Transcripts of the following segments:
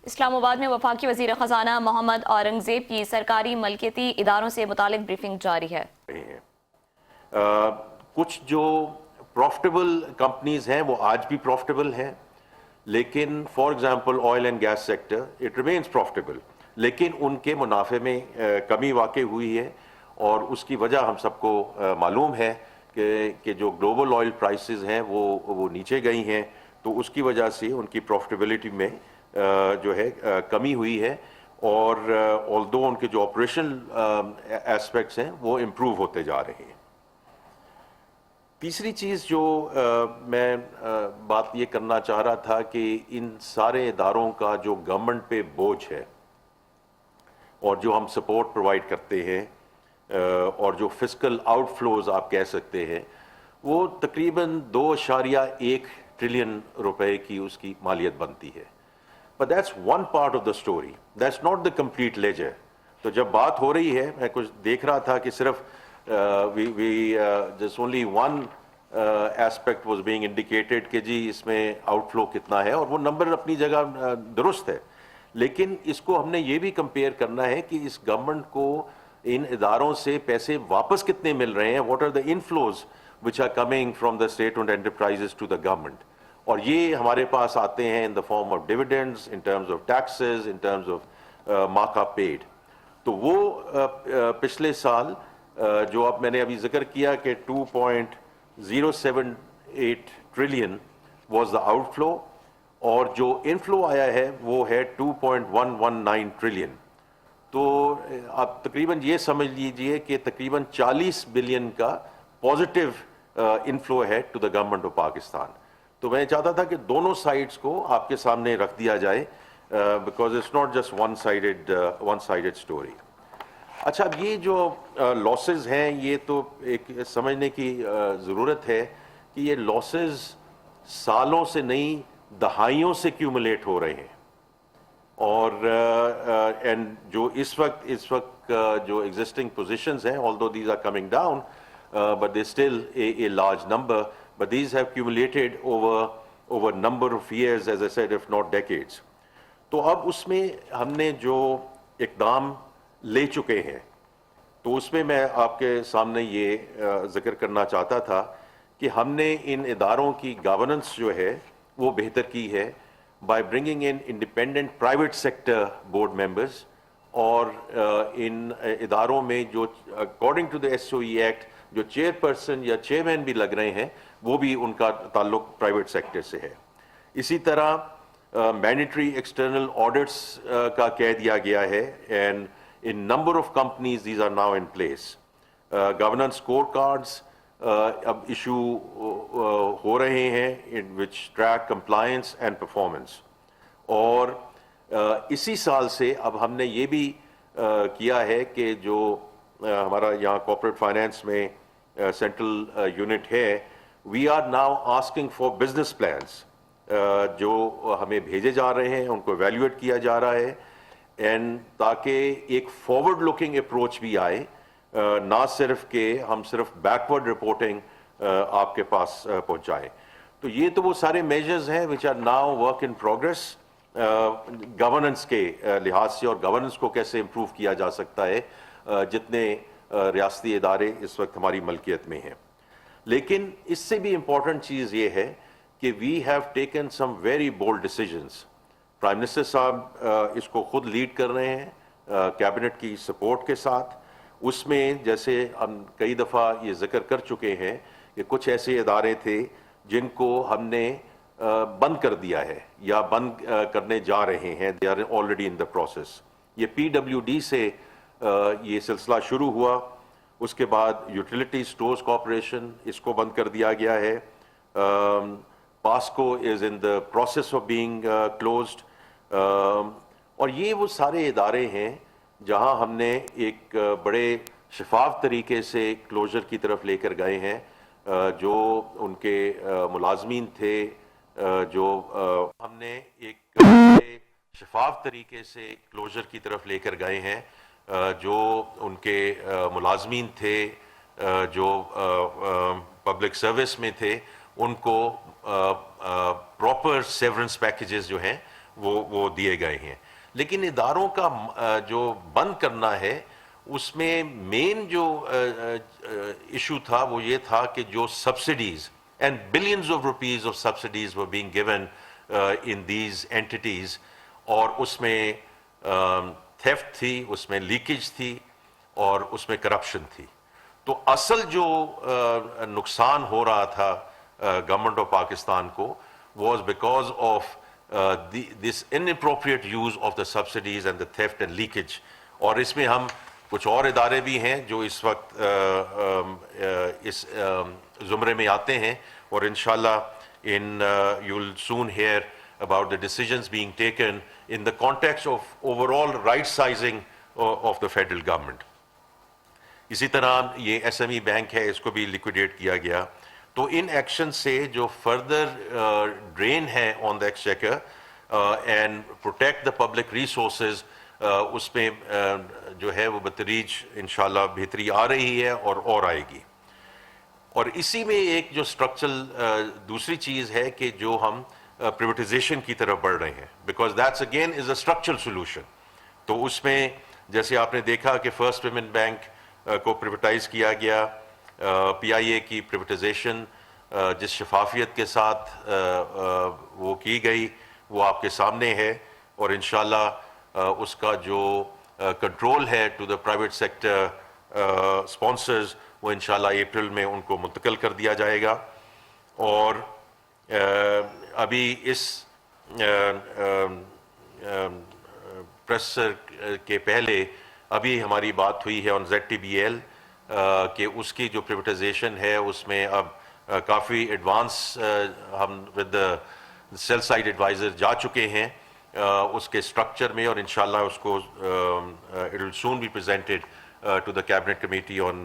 اسلام آباد میں وفاقی وزیر خزانہ محمد اورنگزیب کی سرکاری ملکیتی اداروں سے متعلق بریفنگ جاری ہے۔ کچھ جو پروفٹیبل کمپنیز ہیں وہ آج بھی پروفٹیبل ہیں، لیکن for example oil and gas sector it remains profitable, لیکن ان کے منافع میں کمی واقع ہوئی ہے، اور اس کی وجہ ہم سب کو معلوم ہے کہ جو گلوبل آئل پرائسز ہیں وہ نیچے گئی ہیں، تو اس کی وجہ سے ان کی پروفٹیبلٹی میں جو ہے کمی ہوئی ہے، اور آلدو ان کے جو آپریشنل ایسپیکٹس ہیں وہ امپروو ہوتے جا رہے ہیں۔ تیسری چیز جو میں بات یہ کرنا چاہ رہا تھا کہ ان سارے اداروں کا جو گورنمنٹ پہ بوجھ ہے اور جو ہم سپورٹ پرووائڈ کرتے ہیں اور جو فسکل آؤٹ فلوز آپ کہہ سکتے ہیں، وہ تقریباً 2.1 ٹریلین روپے کی اس کی مالیت بنتی ہے۔ But that's one part of the story. That's not the complete ledger. تو جب بات ہو رہی ہے، میں کچھ دیکھ رہا تھا کہ صرف just only one aspect was being indicated کہ جی اس میں آؤٹ فلو کتنا ہے، اور وہ نمبر اپنی جگہ درست ہے، لیکن اس کو ہم نے یہ بھی کمپیئر کرنا ہے کہ اس گورنمنٹ کو ان اداروں سے پیسے واپس کتنے مل رہے ہیں، what are the inflows which are coming from the state-owned enterprises to the government. اور یہ ہمارے پاس آتے ہیں in the form of dividends, in terms of taxes, in terms of markup paid. تو وہ پچھلے سال جو اب میں نے ابھی ذکر کیا کہ 2.078 ٹریلین was the outflow، اور جو انفلو آیا ہے وہ ہے 2.119 ٹریلین۔ تو آپ تقریباً یہ سمجھ لیجئے کہ تقریباً 40 بلین کا پازیٹیو انفلو ہے to the government of Pakistan. تو میں چاہتا تھا کہ دونوں سائڈز کو آپ کے سامنے رکھ دیا جائے، because it's not just one sided story. اچھا، اب یہ جو لاسز ہیں یہ تو ایک سمجھنے کی ضرورت ہے کہ یہ لاسز سالوں سے نہیں دہائیوں سے کیومولیٹ ہو رہے ہیں، اور اینڈ جو اس وقت جو ایگزسٹنگ پوزیشنز ہیں although these are coming down but they're still a large number, but these have accumulated over number of years, as I said, if not decades. تو اب اس میں ہم نے جو اقدام لے چکے ہیں، تو اس میں میں آپ کے سامنے یہ ذکر کرنا چاہتا تھا کہ ہم نے ان اداروں کی گورننس جو ہے وہ بہتر کی ہے by bringing in independent private sector board members، اور ان اداروں میں جو according to the SOE Act جو چیئر پرسن یا چیئرمین بھی لگ رہے ہیں وہ بھی ان کا تعلق پرائیویٹ سیکٹر سے ہے۔ اسی طرح مینڈیٹری ایکسٹرنل آڈٹس کا کہہ دیا گیا ہے، and in number of companies these are now in place. Governance scorecards اب ایشو ہو رہے ہیں in which track compliance and performance, اور اسی سال سے اب ہم نے یہ بھی کیا ہے کہ جو ہمارا یہاں کارپوریٹ فائنینس میں سینٹرل یونٹ ہے، we are now asking for business plans جو ہمیں بھیجے جا رہے ہیں، ان کو ایویلیویٹ کیا جا رہا ہے، اینڈ تاکہ ایک فارورڈ لوکنگ اپروچ بھی آئے، نہ صرف کہ ہم صرف بیکورڈ رپورٹنگ آپ کے پاس پہنچائیں۔ تو یہ تو وہ سارے میجرز ہیں which are now work in progress governance کے لحاظ سے، اور گورننس کو کیسے امپروو کیا جا سکتا ہے جتنے ریاستی ادارے اس وقت ہماری ملکیت میں ہیں۔ لیکن اس سے بھی امپورٹنٹ چیز یہ ہے کہ we have taken some very bold decisions. Prime minister صاحب اس کو خود لیڈ کر رہے ہیں کیبنٹ کی سپورٹ کے ساتھ۔ اس میں جیسے ہم کئی دفعہ یہ ذکر کر چکے ہیں کہ کچھ ایسے ادارے تھے جن کو ہم نے بند کر دیا ہے یا بند کرنے جا رہے ہیں، they are already in the process. یہ PWD سے یہ سلسلہ شروع ہوا، اس کے بعد یوٹیلیٹی اسٹورز کارپوریشن، اس کو بند کر دیا گیا ہے۔ PASSCO is in the process of being closed, اور یہ وہ سارے ادارے ہیں جہاں ہم نے ایک بڑے شفاف طریقے سے کلوزر کی طرف لے کر گئے ہیں۔ جو ان کے ملازمین تھے، جو ہم نے ایک بڑے شفاف طریقے سے کلوزر کی طرف لے کر گئے ہیں، جو ان کے ملازمین تھے، جو پبلک سروس میں تھے، ان کو پراپر سیورنس پیکیجز جو ہیں وہ دیے گئے ہیں. لیکن اداروں کا جو بند کرنا ہے اس میں مین جو ایشو تھا وہ یہ تھا کہ جو subsidies and billions of rupees of subsidies were being given in these entities, اور اس میں تھیفٹ تھی, اس میں لیکیج تھی اور اس میں کرپشن تھی. تو اصل جو نقصان ہو رہا تھا گورنمنٹ آف پاکستان کو was because of this inappropriate use of the subsidies and the theft and leakage. اور اس میں ہم کچھ اور ادارے بھی ہیں جو اس وقت اس زمرے میں آتے ہیں, اور انشاءاللہ you'll soon hear about the decisions being taken in the context of overall right sizing of the federal government. اسی طرح یہ ایس ایم ای بینک ہے, اس کو بھی لیکویڈیٹ کیا گیا. تو ان ایکشن سے جو فردر ڈرین ہے on the exchequer and protect the public resources, اس میں جو ہے وہ بتدریج انشاءاللہ بہتری آ رہی ہے اور آئے گی. اور اسی میں ایک جو اسٹرکچرل دوسری چیز ہے کہ جو ہم پریویٹائزیشن کی طرف بڑھ رہے ہیں, because that's again is a structural solution. تو اس میں جیسے آپ نے دیکھا کہ فرسٹ ویمن بینک کو پریویٹائز کیا گیا, پی آئی اے کی پریویٹائزیشن جس شفافیت کے ساتھ وہ کی گئی وہ آپ کے سامنے ہے, اور انشاءاللہ اس کا جو کنٹرول ہے to the private sector sponsors وہ انشاءاللہ اپریل میں ان کو منتقل کر دیا جائے گا. اور ابھی اس پریس کے پہلے ابھی ہماری بات ہوئی ہے on Z T B L کہ اس کی جو پریویٹائزیشن ہے اس میں اب کافی ایڈوانس ہم ود سیل سائڈ ایڈوائزر جا چکے ہیں اس کے اسٹرکچر میں, اور انشاءاللہ اس کو it will soon be presented to the cabinet committee on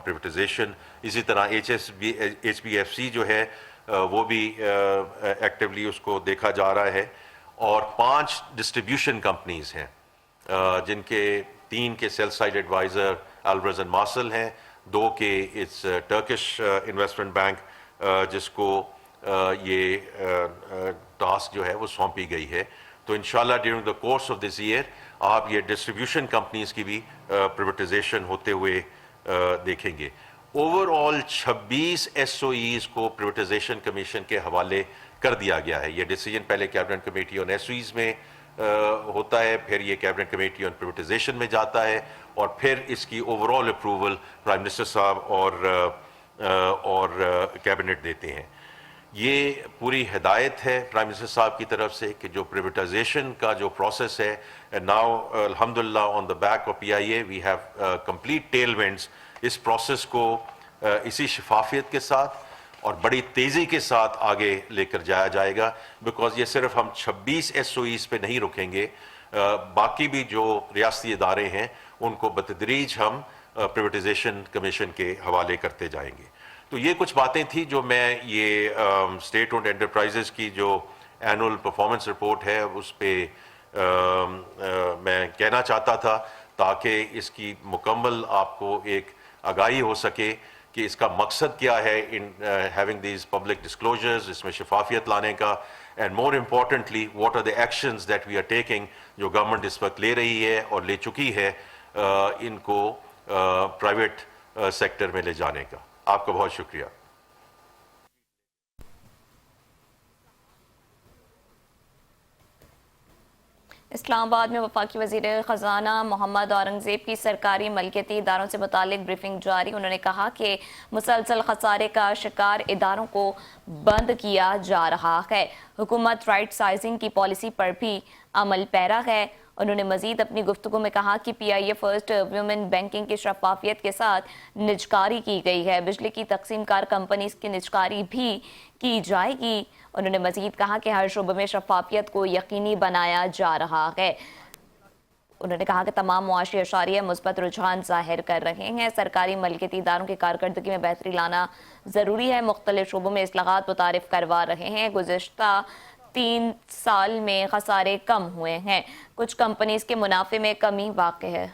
privatization. اسی طرح ایچ بی ایف سی جو ہے وہ بھی ایکٹیولی اس کو دیکھا جا رہا ہے. اور 5 ڈسٹریبیوشن کمپنیز ہیں جن کے 3 کے sell side adviser Alvarez and Marsal ہیں, 2 کے اٹس ٹرکش انویسٹمنٹ بینک جس کو یہ ٹاسک جو ہے وہ سونپی گئی ہے. تو انشاءاللہ during the course of this year آپ یہ ڈسٹریبیوشن کمپنیز کی بھی پریویٹائزیشن ہوتے ہوئے دیکھیں گے. Over all 26 S O as کو پریویٹائزیشن کمیشن کے حوالے کر دیا گیا ہے. یہ ڈیسیجن پہلے cabinet committee on S O as میں ہوتا ہے, پھر یہ کیبنٹ کمیٹی آن پریویٹائزیشن میں جاتا ہے, اور پھر اس کی over all approval prime minister صاحب اور کیبنٹ دیتے ہیں. یہ پوری ہدایت ہے پرائم منسٹر صاحب کی طرف سے کہ جو پریویٹائزیشن کا جو پروسیس ہے, ناؤ الحمدللہ on the back of P I A we have complete tail winds. اس پروسیس کو اسی شفافیت کے ساتھ اور بڑی تیزی کے ساتھ آگے لے کر جایا جائے گا, بیکاز یہ صرف ہم 26 ایس او ایز پہ نہیں رکیں گے, باقی بھی جو ریاستی ادارے ہیں ان کو بتدریج ہم پریویٹائزیشن کمیشن کے حوالے کرتے جائیں گے. تو یہ کچھ باتیں تھیں جو میں یہ اسٹیٹ اونڈ انٹرپرائزز کی جو اینول پرفارمنس رپورٹ ہے اس پہ میں کہنا چاہتا تھا, تاکہ اس کی مکمل آپ کو ایک آگاہی ہو سکے کہ اس کا مقصد کیا ہے in having these public disclosures, اس میں شفافیت لانے کا, and more importantly what are the actions that we are taking جو گورنمنٹ اس وقت لے رہی ہے اور لے چکی ہے ان کو پرائیویٹ سیکٹر میں لے جانے کا. آپ کا بہت شکریہ. اسلام آباد میں وفاقی وزیر خزانہ محمد اورنگزیب کی سرکاری ملکیتی اداروں سے متعلق بریفنگ جاری. انہوں نے کہا کہ مسلسل خسارے کا شکار اداروں کو بند کیا جا رہا ہے. حکومت رائٹ سائزنگ کی پالیسی پر بھی عمل پیرا ہے. انہوں نے مزید اپنی گفتگو میں کہا کہ پی I a first women banking کی شفافیت کے ساتھ نجکاری کی گئی ہے. بجلی کی تقسیم کار کمپنیز کی نجکاری بھی کی جائے گی. انہوں نے مزید کہا کہ ہر شعبے میں شفافیت کو یقینی بنایا جا رہا ہے. انہوں نے کہا کہ تمام معاشی اشاریہ مثبت رجحان ظاہر کر رہے ہیں. سرکاری ملکیتی اداروں کی کارکردگی میں بہتری لانا ضروری ہے. مختلف شعبوں میں اصلاحات متعارف کروا رہے ہیں. گزشتہ 3 سال میں خسارے کم ہوئے ہیں. کچھ کمپنیز کے منافع میں کمی واقع ہے.